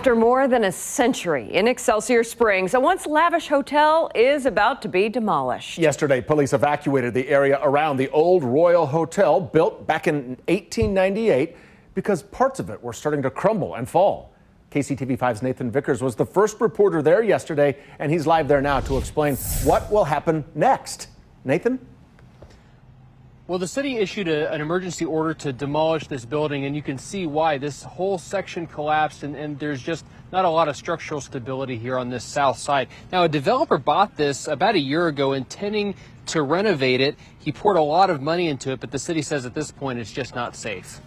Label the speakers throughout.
Speaker 1: After more than a century in Excelsior Springs, a once lavish hotel is about to be demolished.
Speaker 2: Yesterday, police evacuated the area around the old Royal Hotel built back in 1898 because parts of it were starting to crumble and fall. KCTV5's Nathan Vickers was the first reporter there yesterday, and he's live there now to explain what will happen next. Nathan?
Speaker 3: Well, the city issued an emergency order to demolish this building, and you can see why. This whole section collapsed, and there's just not a lot of structural stability here on this south side. Now, a developer bought this about a year ago intending to renovate it. He poured a lot of money into it, but the city says at this point it's just not safe.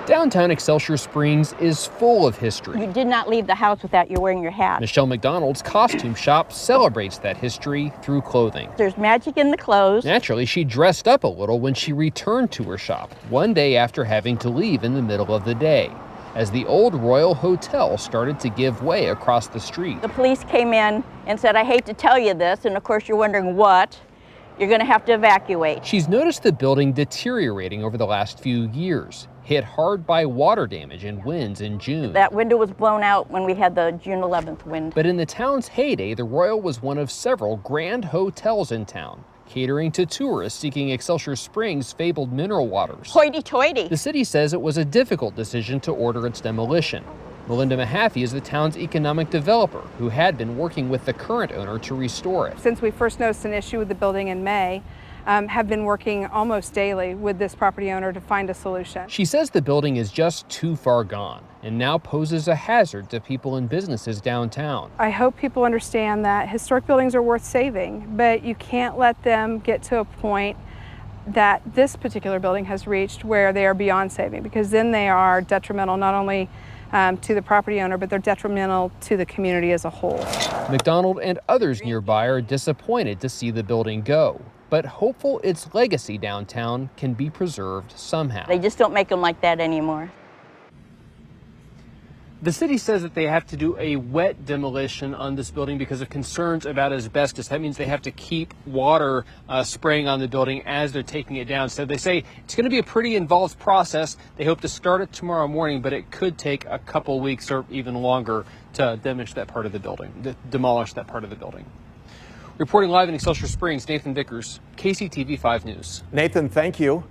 Speaker 3: Downtown Excelsior Springs is full of history.
Speaker 4: You did not leave the house without you wearing your hat.
Speaker 3: Michelle McDonald's costume shop celebrates that history through clothing.
Speaker 4: There's magic in the clothes.
Speaker 3: Naturally, she dressed up a little when she returned to her shop, one day after having to leave in the middle of the day, as the old Royal Hotel started to give way across the street.
Speaker 4: The police came in and said, "I hate to tell you this," and of course you're wondering what. You're going to have to evacuate.
Speaker 3: She's noticed the building deteriorating over the last few years, hit hard by water damage and winds in June.
Speaker 4: That window was blown out when we had the June 11th wind.
Speaker 3: But in the town's heyday, the Royal was one of several grand hotels in town, catering to tourists seeking Excelsior Springs' fabled mineral waters.
Speaker 4: Hoity-toity.
Speaker 3: The city says it was a difficult decision to order its demolition. Melinda MEHAFFY is the town's economic developer who had been working with the current owner to restore it.
Speaker 5: Since we first noticed an issue with the building in May, have been working almost daily with this property owner to find a solution.
Speaker 3: She says the building is just too far gone and now poses a hazard to people and businesses downtown.
Speaker 5: I hope people understand that historic buildings are worth saving, but you can't let them get to a point that this particular building has reached where they are beyond saving, because then they are detrimental not only to the property owner, but they're detrimental to the community as a whole.
Speaker 3: McDonald and others nearby are disappointed to see the building go, but hopeful its legacy downtown can be preserved somehow.
Speaker 4: They just don't make them like that anymore.
Speaker 3: The city says that they have to do a wet demolition on this building because of concerns about asbestos. That means they have to keep water spraying on the building as they're taking it down. So they say it's going to be a pretty involved process. They hope to start it tomorrow morning, but it could take a couple weeks or even longer to demolish that part of the building. Reporting live in Excelsior Springs, Nathan Vickers, KCTV5 News.
Speaker 2: Nathan, thank you.